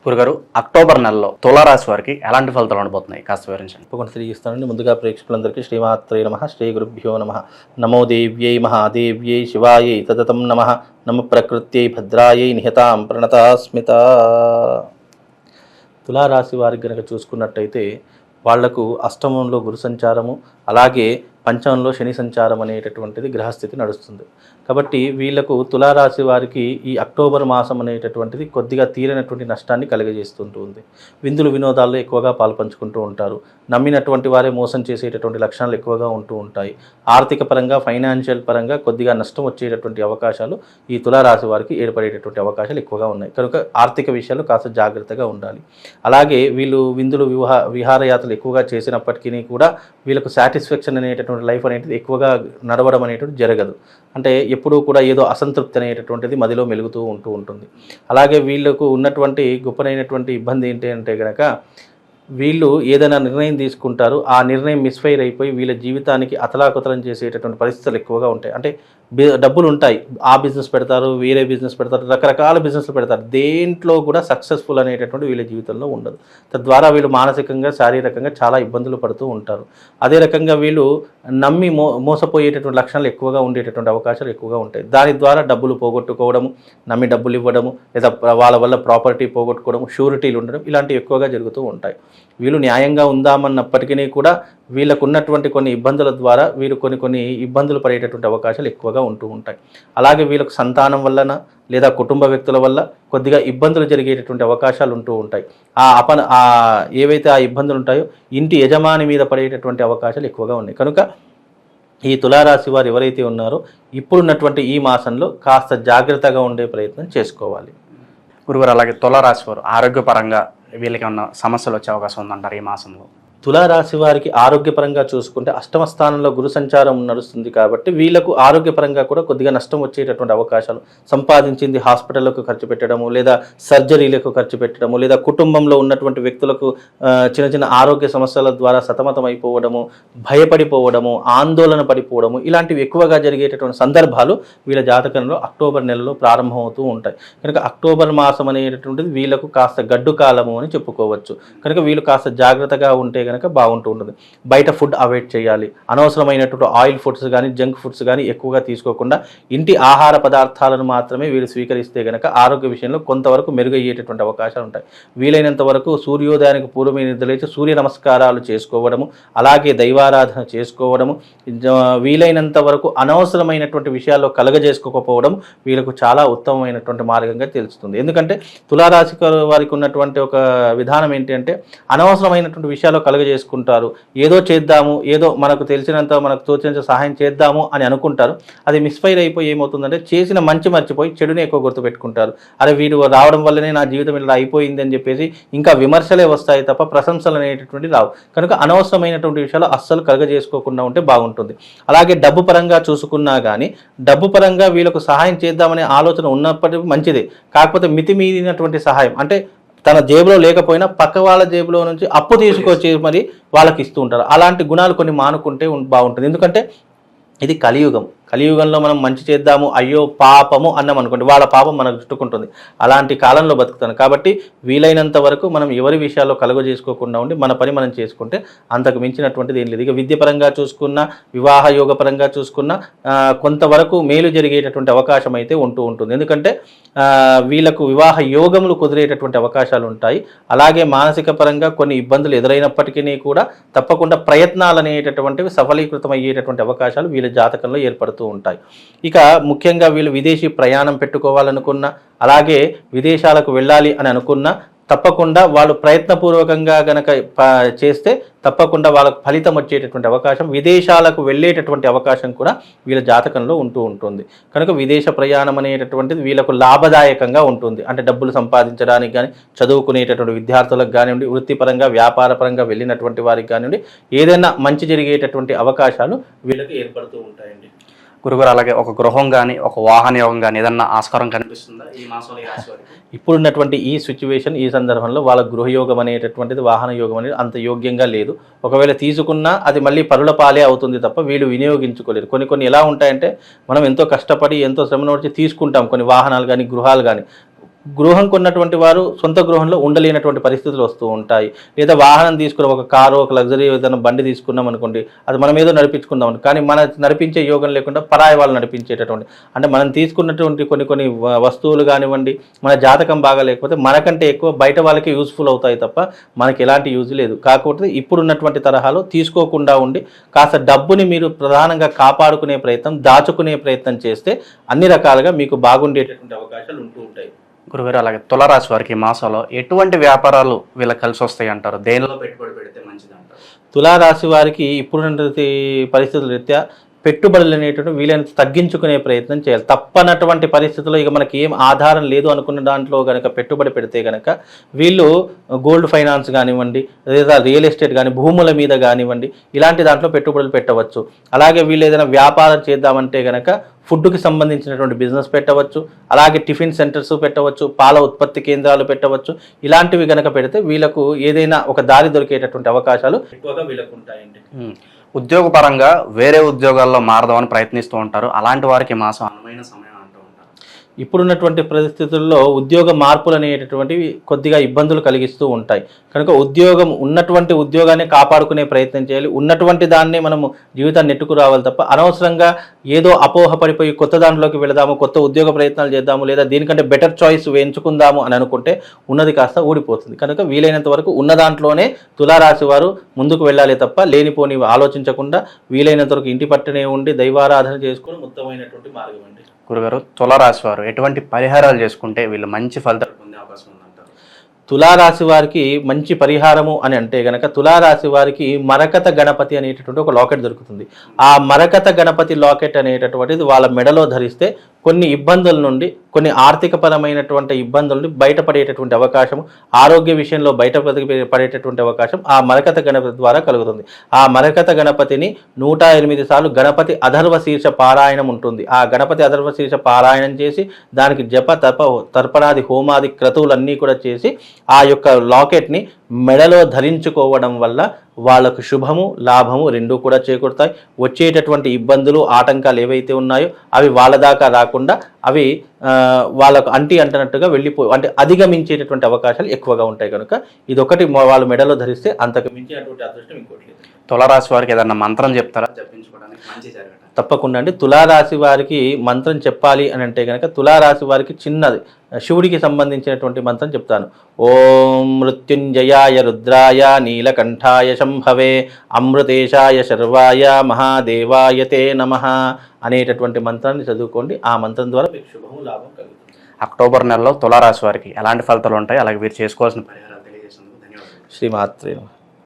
గురుగారు, అక్టోబర్ నెలలో తులారాశి వారికి ఎలాంటి ఫలితాలు ఉండబోతున్నాయి కాస్త వివరించండి. తప్పకుండా తెలియజేస్తానండి. ముందుగా ప్రేక్షకులందరికీ శ్రీమాత్రే నమః, శ్రీ గురుభ్యో నమః. నమో దేవ్యై మహాదేవ్యై శివాయై తదతం నమః. నమ ప్రకృత్యై భద్రాయై నిహతాం ప్రణతాస్మిత. తులారాశి వారికి కనుక చూసుకున్నట్టయితే వాళ్లకు అష్టమంలో గురు సంచారము, అలాగే పంచమంలో శని సంచారం అనేటటువంటిది గ్రహస్థితి నడుస్తుంది. కాబట్టి వీళ్లకు తులారాశి వారికి ఈ అక్టోబర్ మాసం అనేటటువంటిది కొద్దిగా తీరనటువంటి నష్టాన్ని కలుగజేస్తుంటుంది. విందులు వినోదాల్లో ఎక్కువగా పాల్పంచుకుంటూ ఉంటారు. నమ్మినటువంటి వారే మోసం చేసేటటువంటి లక్షణాలు ఎక్కువగా ఉంటూ ఉంటాయి. ఆర్థిక పరంగా, ఫైనాన్షియల్ పరంగా కొద్దిగా నష్టం వచ్చేటటువంటి అవకాశాలు ఈ తులారాశి వారికి ఏర్పడేటటువంటి అవకాశాలు ఎక్కువగా ఉన్నాయి. కనుక ఆర్థిక విషయాలు కాస్త జాగ్రత్తగా ఉండాలి. అలాగే వీళ్ళు విందులు విహారయాత్రలు ఎక్కువగా చేసినప్పటికీ కూడా వీళ్ళకు సాటిస్ఫాక్షన్ అనేటటువంటి లైఫ్ అనేది ఎక్కువగా నడవడం అనేటువంటి జరగదు. అంటే ఎప్పుడూ కూడా ఏదో అసంతృప్తి అనేటటువంటిది మదిలో మెలుగుతూ ఉంటుంది. అలాగే వీళ్ళకు ఉన్నటువంటి గొప్పనైనటువంటి ఇబ్బంది ఏంటి అంటే కనుక వీళ్ళు ఏదైనా నిర్ణయం తీసుకుంటారు, ఆ నిర్ణయం మిస్ఫైర్ అయిపోయి వీళ్ళ జీవితానికి అతలాకుతలం చేసేటటువంటి పరిస్థితులు ఎక్కువగా ఉంటాయి. అంటే డబ్బులు ఉంటాయి, ఆ బిజినెస్ పెడతారు, వేరే బిజినెస్ పెడతారు, రకరకాల బిజినెస్లు పెడతారు. దేంట్లో కూడా సక్సెస్ఫుల్ అనేటటువంటి వీళ్ళ జీవితంలో ఉండదు. తద్వారా వీళ్ళు మానసికంగా, శారీరకంగా చాలా ఇబ్బందులు పడుతూ ఉంటారు. అదే రకంగా వీళ్ళు నమ్మి మోసపోయేటటువంటి లక్షణాలు ఎక్కువగా ఉండేటటువంటి అవకాశాలు ఎక్కువగా ఉంటాయి. దాని ద్వారా డబ్బులు పోగొట్టుకోవడము, నమ్మి డబ్బులు ఇవ్వడము, లేదా వాళ్ళ వల్ల ప్రాపర్టీ పోగొట్టుకోవడము, షూరిటీలు ఉండడం, ఇలాంటివి ఎక్కువగా జరుగుతూ ఉంటాయి. వీళ్ళు న్యాయంగా ఉందామన్నప్పటికీ కూడా వీళ్ళకు ఉన్నటువంటి కొన్ని ఇబ్బందుల ద్వారా వీరు కొన్ని ఇబ్బందులు పడేటటువంటి అవకాశాలు ఎక్కువగా ఉంటూ ఉంటాయి. అలాగే వీళ్ళకు సంతానం వలన లేదా కుటుంబ వ్యక్తుల వల్ల కొద్దిగా ఇబ్బందులు జరిగేటటువంటి అవకాశాలు ఉంటూ ఉంటాయి. ఏవైతే ఆ ఇబ్బందులు ఉంటాయో ఇంటి యజమాని మీద పడేటటువంటి అవకాశాలు ఎక్కువగా ఉన్నాయి. కనుక ఈ తులారాశి వారు ఎవరైతే ఉన్నారో ఇప్పుడున్నటువంటి ఈ మాసంలో కాస్త జాగ్రత్తగా ఉండే ప్రయత్నం చేసుకోవాలి. గురుగారు, అలాగే తులారాశి వారు ఆరోగ్యపరంగా వీళ్ళకి ఏమన్నా సమస్యలు వచ్చే అవకాశం ఉందంటారు ఈ మాసంలో? తులారాశి వారికి ఆరోగ్యపరంగా చూసుకుంటే అష్టమ స్థానంలో గురు సంచారం నడుస్తుంది కాబట్టి వీళ్ళకు ఆరోగ్యపరంగా కూడా కొద్దిగా నష్టం వచ్చేటటువంటి అవకాశాలు, సంపాదించింది హాస్పిటల్లకు ఖర్చు పెట్టడము, లేదా సర్జరీలకు ఖర్చు పెట్టడము, లేదా కుటుంబంలో ఉన్నటువంటి వ్యక్తులకు చిన్న ఆరోగ్య సమస్యల ద్వారా సతమతం అయిపోవడము, భయపడిపోవడము, ఆందోళన పడిపోవడము, ఇలాంటివి ఎక్కువగా జరిగేటటువంటి సందర్భాలు వీళ్ళ జాతకంలో అక్టోబర్ నెలలో ప్రారంభమవుతూ ఉంటాయి. కనుక అక్టోబర్ మాసం అనేటటువంటిది వీళ్ళకు కాస్త గడ్డు కాలము అని చెప్పుకోవచ్చు. కనుక వీళ్ళు కాస్త జాగ్రత్తగా ఉంటే కనుక బాగుంటూ ఉంటుంది. బయట ఫుడ్ అవాయిడ్ చేయాలి. అనవసరమైనటువంటి ఆయిల్ ఫుడ్స్ కానీ, జంక్ ఫుడ్స్ కానీ ఎక్కువగా తీసుకోకుండా ఇంటి ఆహార పదార్థాలను మాత్రమే వీళ్ళు స్వీకరిస్తే కనుక ఆరోగ్య విషయంలో కొంతవరకు మెరుగయ్యేటటువంటి అవకాశాలు ఉంటాయి. వీలైనంత వరకు సూర్యోదయానికి పూర్వమే నిద్రలేచి సూర్య నమస్కారాలు చేసుకోవడము, అలాగే దైవారాధన చేసుకోవడము, వీలైనంత వరకు అనవసరమైనటువంటి విషయాల్లో కలగజేసుకోకపోవడం వీళ్ళకు చాలా ఉత్తమమైనటువంటి మార్గంగా తెలుస్తుంది. ఎందుకంటే తులారాశి వారికి ఉన్నటువంటి ఒక విధానం ఏంటి అంటే అనవసరమైనటువంటి విషయాల్లో చేసుకుంటారు. ఏదో చేద్దాము, ఏదో మనకు తెలిసినంత, మనకు తోచినంత సహాయం చేద్దాము అని అనుకుంటారు. అది మిస్ఫైర్ అయిపోయి ఏమవుతుందంటే చేసిన మంచి మర్చిపోయి చెడుని ఎక్కువ గుర్తుపెట్టుకుంటారు. అరే వీడు రావడం వల్లనే నా జీవితం ఇలా అయిపోయింది అని చెప్పేసి ఇంకా విమర్శలే వస్తాయి తప్ప ప్రశంసలు అనేటటువంటి రావు. కనుక అనవసరమైనటువంటి విషయాలు అస్సలు కలగజేసుకోకుండా ఉంటే బాగుంటుంది. అలాగే డబ్బు పరంగా చూసుకున్నా కానీ డబ్బు పరంగా వీళ్ళకు సహాయం చేద్దామనే ఆలోచన ఉన్నప్పటికీ మంచిదే. కాకపోతే మితిమీరినటువంటి సహాయం, అంటే తన జేబులో లేకపోయినా పక్క వాళ్ళ జేబులో నుంచి అప్పు తీసుకొచ్చి మరి వాళ్ళకి ఇస్తూ ఉంటారు. అలాంటి గుణాలు కొన్ని మానుకుంటే బాగుంటుంది. ఎందుకంటే ఇది కలియుగం. కలియుగంలో మనం మంచి చేద్దాము, అయ్యో పాపము అన్నాం అనుకోండి, వాళ్ళ పాపం మనకు చుట్టుకుంటుంది. అలాంటి కాలంలో బతుకుతాను. కాబట్టి వీలైనంత వరకు మనం ఎవరి విషయాల్లో కలుగజేసుకోకుండా ఉండి మన పని మనం చేసుకుంటే అంతకు మించినటువంటిది ఏం లేదు. ఇక విద్యపరంగా చూసుకున్నా, వివాహ యోగ పరంగా చూసుకున్నా కొంతవరకు మేలు జరిగేటటువంటి అవకాశం అయితే ఉంటుంది. ఎందుకంటే వీళ్ళకు వివాహ యోగములు కుదిరేటటువంటి అవకాశాలు ఉంటాయి. అలాగే మానసిక పరంగా కొన్ని ఇబ్బందులు ఎదురైనప్పటికీ కూడా తప్పకుండా ప్రయత్నాలు అనేటటువంటివి సఫలీకృతం అయ్యేటటువంటి అవకాశాలు వీళ్ళ జాతకంలో ఏర్పడుతూ ఉంటాయి. ఇక ముఖ్యంగా వీళ్ళు విదేశీ ప్రయాణం పెట్టుకోవాలనుకున్నా, అలాగే విదేశాలకు వెళ్ళాలి అని అనుకున్నా తప్పకుండా వాళ్ళు ప్రయత్నపూర్వకంగా గనక చేస్తే తప్పకుండా వాళ్ళకు ఫలితం వచ్చేటటువంటి అవకాశం, విదేశాలకు వెళ్ళేటటువంటి అవకాశం కూడా వీళ్ళ జాతకంలో ఉంటుంది. కనుక విదేశ ప్రయాణం అనేటటువంటిది వీళ్ళకు లాభదాయకంగా ఉంటుంది. అంటే డబ్బులు సంపాదించడానికి కానీ, చదువుకునేటటువంటి విద్యార్థులకు కానివ్వండి, వృత్తిపరంగా వ్యాపారపరంగా వెళ్ళినటువంటి వారికి కానివ్వండి, ఏదైనా మంచి జరిగేటటువంటి అవకాశాలు వీళ్ళకి ఏర్పడుతూ ఉంటాయండి. గురుగారు, అలాగే ఒక గృహం కానీ, ఒక వాహన యోగం కానీ ఏదన్నా ఆస్కారం కనిపిస్తుందా ఈ మాసంలో ఈ రాశి వారికి? ఇప్పుడున్నటువంటి ఈ సిచ్యువేషన్, ఈ సందర్భంలో వాళ్ళ గృహయోగం అనేటటువంటిది, వాహన యోగం అనేది అంత యోగ్యంగా లేదు. ఒకవేళ తీసుకున్నా అది మళ్ళీ పరుల పాలే అవుతుంది తప్ప వీళ్ళు వినియోగించుకోలేరు. కొన్ని ఎలా ఉంటాయంటే మనం ఎంతో కష్టపడి ఎంతో శ్రమను వచ్చి తీసుకుంటాం కొన్ని వాహనాలు కానీ, గృహాలు కానీ. గృహం కొన్నటువంటి వారు సొంత గృహంలో ఉండలేనటువంటి పరిస్థితులు వస్తూ ఉంటాయి. లేదా వాహనం తీసుకుని ఒక కారు, ఒక లగ్జరీ ఏదైనా బండి తీసుకున్నాం అనుకోండి, అది మనం ఏదో నడిపించుకుందాం కానీ మన నడిపించే యోగం లేకుండా పరాయి వాళ్ళు నడిపించేటటువంటి, అంటే మనం తీసుకున్నటువంటి కొన్ని వస్తువులు కానివ్వండి, మన జాతకం బాగా లేకపోతే మనకంటే ఎక్కువ బయట వాళ్ళకి యూస్ఫుల్ అవుతాయి తప్ప మనకి ఎలాంటి యూజ్ లేదు. కాకపోతే ఇప్పుడున్నటువంటి తరహాలో తీసుకోకుండా ఉండి కాస్త డబ్బుని మీరు ప్రధానంగా కాపాడుకునే ప్రయత్నం, దాచుకునే ప్రయత్నం చేస్తే అన్ని రకాలుగా మీకు బాగుండేటటువంటి అవకాశాలు ఉంటూ ఉంటాయి. గురుగారు, అలాగే తులారాశి వారికి ఈ మాసంలో ఎటువంటి వ్యాపారాలు వీళ్ళకి కలిసి వస్తాయి అంటారు? దేనిలో పెట్టుబడి పెడితే మంచిది అంటారు? తులారాశి వారికి ఇప్పుడున్నటువంటి పరిస్థితుల రీత్యా పెట్టుబడులు అనేటువంటి వీలైనంత తగ్గించుకునే ప్రయత్నం చేయాలి. తప్పనటువంటి పరిస్థితుల్లో ఇక మనకి ఏం ఆధారం లేదు అనుకున్న దాంట్లో కనుక పెట్టుబడి పెడితే కనుక వీళ్ళు గోల్డ్ ఫైనాన్స్ కానివ్వండి, లేదా రియల్ ఎస్టేట్ కానీ, భూముల మీద కానివ్వండి, ఇలాంటి దాంట్లో పెట్టుబడులు పెట్టవచ్చు. అలాగే వీళ్ళు ఏదైనా వ్యాపారం చేద్దామంటే కనుక ఫుడ్కి సంబంధించినటువంటి బిజినెస్ పెట్టవచ్చు, అలాగే టిఫిన్ సెంటర్స్ పెట్టవచ్చు, పాల ఉత్పత్తి కేంద్రాలు పెట్టవచ్చు. ఇలాంటివి కనుక పెడితే వీళ్ళకు ఏదైనా ఒక దారి దొరికేటటువంటి అవకాశాలు ఎక్కువగా వీళ్ళకు ఉంటాయండి. ఉద్యోగపరంగా వేరే ఉద్యోగాల్లో మారదామని ప్రయత్నిస్తూ ఉంటారు. అలాంటి వారికి మాసం అనువైన సమయం అంటూ ఉంటారు. ఇప్పుడున్నటువంటి పరిస్థితుల్లో ఉద్యోగ మార్పులు అనేటటువంటివి కొద్దిగా ఇబ్బందులు కలిగిస్తూ ఉంటాయి. కనుక ఉన్నటువంటి ఉద్యోగాన్ని కాపాడుకునే ప్రయత్నం చేయాలి. ఉన్నటువంటి దాన్నే మనము జీవితాన్ని నెట్టుకు రావాలి తప్ప అనవసరంగా ఏదో అపోహ పడిపోయి కొత్త దాంట్లోకి వెళదాము, కొత్త ఉద్యోగ ప్రయత్నాలు చేద్దాము, లేదా దీనికంటే బెటర్ చాయిస్ ఎంచుకుందాము అని అనుకుంటే ఉన్నది కాస్త ఊడిపోతుంది. కనుక వీలైనంత వరకు ఉన్న దాంట్లోనే తులారాశి వారు ముందుకు వెళ్ళాలి తప్ప లేనిపోని ఆలోచించకుండా వీలైనంత వరకు ఇంటి పట్టునే ఉండి దైవారాధన చేసుకుని ఉత్తమమైనటువంటి మార్గం అండి. గురుగారు, తులారాశి వారు ఎటువంటి పరిహారాలు చేసుకుంటే వీళ్ళు మంచి ఫలితాలు పొందే అవకాశం ఉందంటారు? తులారాశి వారికి మంచి పరిహారము అని అంటే గనక తులారాశి వారికి మరకత గణపతి అనేటటువంటి ఒక లాకెట్ దొరుకుతుంది. ఆ మరకత గణపతి లాకెట్ అనేటటువంటిది వాళ్ళ మెడలో ధరిస్తే కొన్ని ఇబ్బందుల నుండి, కొన్ని ఆర్థికపరమైనటువంటి ఇబ్బందుల నుండి బయటపడేటటువంటి అవకాశం, ఆరోగ్య విషయంలో బయటపడేటటువంటి అవకాశం ఆ మరకత గణపతి ద్వారా కలుగుతుంది. ఆ మరకత గణపతిని 108 సార్లు గణపతి అధర్వ శీర్ష పారాయణం ఉంటుంది. ఆ గణపతి అధర్వ శీర్ష పారాయణం చేసి దానికి జప తర్పణాది హోమాది క్రతువులన్నీ కూడా చేసి ఆ యొక్క లాకెట్ని మెడలో ధరించుకోవడం వల్ల వాళ్ళకు శుభము, లాభము రెండూ కూడా చేకూరుతాయి. వచ్చేటటువంటి ఇబ్బందులు, ఆటంకాలు ఏవైతే ఉన్నాయో అవి వాళ్ళ దాకా రాకుండా అవి వాళ్ళకు అంటున్నట్టుగా అంటే అధిగమించేటటువంటి అవకాశాలు ఎక్కువగా ఉంటాయి. కనుక ఇదొకటి వాళ్ళు మెడలో ధరిస్తే అంతకు మించినటువంటి అదృష్టం ఇంకోటి లేదు. తులారాశి వారికి ఏదన్నా మంత్రం చెప్తారా జపించుకోవడానికి మంచి జరగడం? తప్పకుండా అండి. తులారాశి వారికి మంత్రం చెప్పాలి అని అంటే కనుక తులారాశి వారికి చిన్నది శివుడికి సంబంధించినటువంటి మంత్రం చెప్తాను. ఓం మృత్యుంజయాయ రుద్రాయ నీలకంఠాయ శంభవే అమృతేశాయ శర్వాయ మహాదేవాయ తే నమః అనేటటువంటి మంత్రాన్ని చదువుకోండి. ఆ మంత్రం ద్వారా మీకు శుభము, లాభం కలుగుతుంది. అక్టోబర్ నెలలో తులారాశి వారికి ఎలాంటి ఫలితాలు ఉంటాయి, అలాగే వీరు చేసుకోవాల్సిన పరిహారాలు తెలియజేసినందుకు ధన్యవాదాలు. శ్రీమాత్రే నమః.